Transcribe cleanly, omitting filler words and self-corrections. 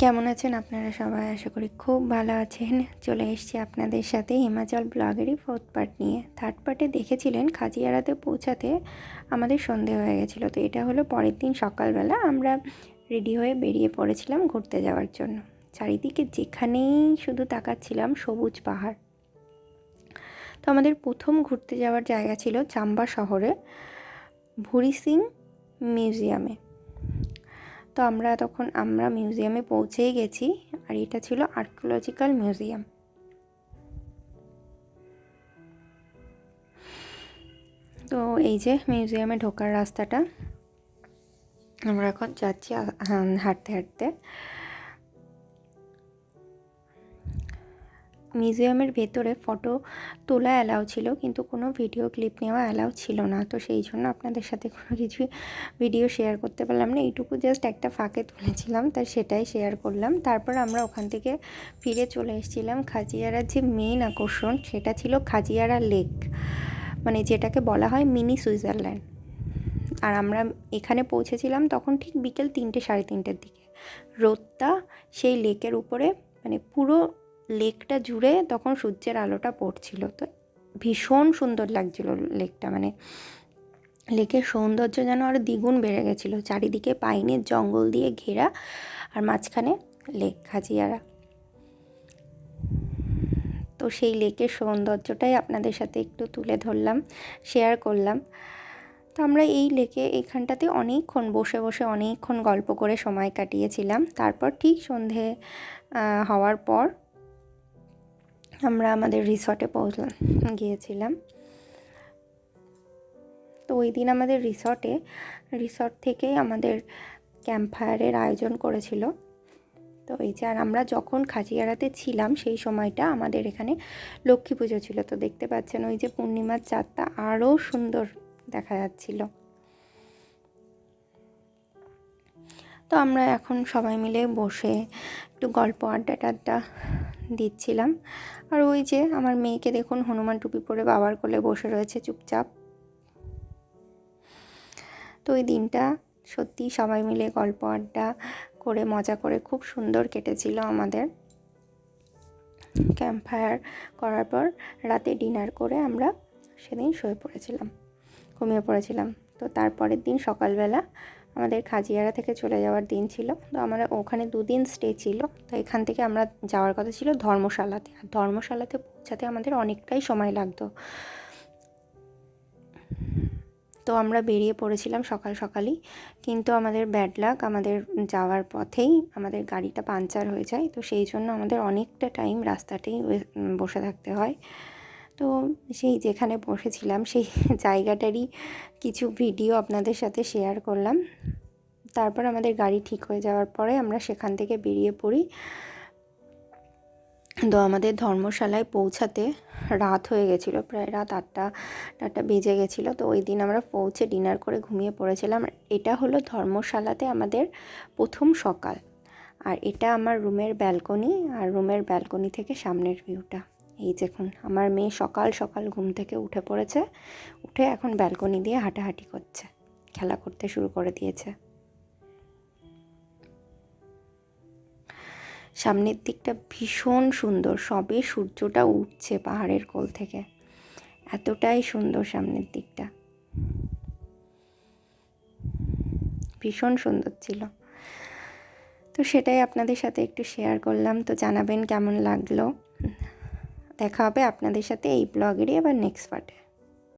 কেমন আছেন আপনারা সবাই? আশা করি খুব ভালো আছেন। চলে এসেছি আপনাদের সাথে হিমাচল ব্লগেরই 4th পার্ট নিয়ে। 3rd পার্টে দেখেছিলেন খাজিয়ারাতে পৌঁছাতে আমাদের সন্ধে হয়ে গেছিলো। তো এটা হলো পরের দিন সকালবেলা আমরা রেডি হয়ে বেরিয়ে পড়েছিলাম ঘুরতে যাওয়ার জন্য। চারিদিকে যেখানেই শুধু তাকাচ্ছিলাম সবুজ পাহাড়। তো আমাদের প্রথম ঘুরতে যাওয়ার জায়গা ছিল চাম্বা শহরে ভুরি সিং মিউজিয়ামে। তো আমরা মিউজিয়ামে পৌঁছেই গেছি, আর এটা ছিল আর্কিওলজিক্যাল মিউজিয়াম। তো এই যে মিউজিয়ামে ঢোকার রাস্তাটা, আমরা এখন যাচ্ছি হাঁটতে হাঁটতে। মিউজিয়ামের ভেতরে ফটো তোলা অ্যালাউ ছিল, কিন্তু কোনো ভিডিও ক্লিপ নেওয়া অ্যালাউ ছিল না। তো সেই জন্য আপনাদের সাথে কোনো কিছু ভিডিও শেয়ার করতে পারলাম না। এইটুকু জাস্ট একটা ফাঁকে তুলেছিলাম, তাই সেটাই শেয়ার করলাম। তারপর আমরা ওখান থেকে ফিরে চলে এসেছিলাম। খাজিয়ারার যে মেইন আকর্ষণ সেটা ছিল খাজিয়ারা লেক, মানে যেটাকে বলা হয় মিনি সুইজারল্যান্ড। আর আমরা এখানে পৌঁছেছিলাম তখন ঠিক বিকেল 3টে সাড়ে 3টের দিকে। রোদটা সেই লেকের উপরে, মানে পুরো লেকটা জুড়ে তখন সূর্যের আলোটা পড়ছিল। তো ভীষণ সুন্দর লাগছিল লেকটা, মানে লেকের সৌন্দর্য যেন আরও দ্বিগুণ বেড়ে গেছিলো। চারিদিকে পাইনের জঙ্গল দিয়ে ঘেরা, আর মাঝখানে লেক খাজিয়ারা। তো সেই লেকের সৌন্দর্যটাই আপনাদের সাথে একটু তুলে ধরলাম, শেয়ার করলাম। তো আমরা এই লেকে এখানটাতে অনেকক্ষণ বসে বসে অনেকক্ষণ গল্প করে সময় কাটিয়েছিলাম। তারপর ঠিক সন্ধে হওয়ার পর আমরা আমাদের রিসর্টে গিয়েছিলাম। তো ওই দিন আমাদের রিসর্ট থেকেই আমাদের ক্যাম্প ফায়ারের আয়োজন করেছিল। তো এই যে, আর আমরা যখন খাজিয়ারাতে ছিলাম সেই সময়টা আমাদের এখানে লক্ষ্মী পুজো ছিল। তো দেখতে পাচ্ছেন ওই যে পূর্ণিমার চাঁদটা আরও সুন্দর দেখা যাচ্ছিল। তো আমরা এখন সবাই মিলে বসে একটু গল্প আড্ডা দিচ্ছিলাম। আর ওই যে আমার মেয়েকে দেখুন হনুমান টুপি পরে বাবার কোলে বসে রয়েছে চুপচাপ। তো ওই দিনটা সত্যি সবাই মিলে গল্প আড্ডা করে মজা করে খুব সুন্দর কেটেছিল আমাদের। ক্যাম্প ফায়ার করার পর রাতে ডিনার করে আমরা সেদিন ঘুমিয়ে পড়েছিলাম। তো তারপরের দিন সকালবেলা আমাদের খাজিয়ারা থেকে চলে যাওয়ার দিন ছিল। তো আমরা ওখানে 2 দিন স্টে ছিল। তো এখান থেকে আমরা যাওয়ার কথা ছিল ধর্মশালাতে। আর ধর্মশালাতে পৌঁছাতে আমাদের অনেকটাই সময় লাগতো। তো আমরা বেরিয়ে পড়েছিলাম সকালই, কিন্তু আমাদের ব্যাড লাক, আমাদের যাওয়ার পথেই আমাদের গাড়িটা পাংচার হয়ে যায়। তো সেই জন্য আমাদের অনেকটা টাইম রাস্তাতেই বসে থাকতে হয়। তো সেই যেখানে বসেছিলাম সেই জায়গাটারই কিছু ভিডিও আপনাদের সাথে শেয়ার করলাম। তারপর আমাদের গাড়ি ঠিক হয়ে যাওয়ার পরে আমরা সেখান থেকে বেরিয়ে পড়ি। তো আমাদের ধর্মশালায় পৌঁছাতে রাত হয়ে গেছিলো, প্রায় রাত 8টা বেজে গেছিলো। তো ওই দিন আমরা পৌঁছে ডিনার করে ঘুমিয়ে পড়েছিলাম। এটা হলো ধর্মশালাতে আমাদের প্রথম সকাল। আর এটা আমার রুমের ব্যালকনি, আর রুমের ব্যালকনি থেকে সামনের ভিউটা। এই দেখুন আমার মেয়ে সকাল সকাল ঘুম থেকে উঠে পড়েছে, উঠে এখন ব্যালকনি দিয়ে হাঁটাহাঁটি করছে, খেলা করতে শুরু করে দিয়েছে। সামনের দিকটা ভীষণ সুন্দর, সবে সূর্যটা উঠছে পাহাড়ের কোল থেকে, এতটাই সুন্দর সামনের দিকটা, ভীষণ সুন্দর ছিল। তো সেটাই আপনাদের সাথে একটু শেয়ার করলাম। তো জানাবেন কেমন লাগলো। দেখা হবে আপনাদের সাথে এই ব্লগেরই আবার নেক্সট পার্টে।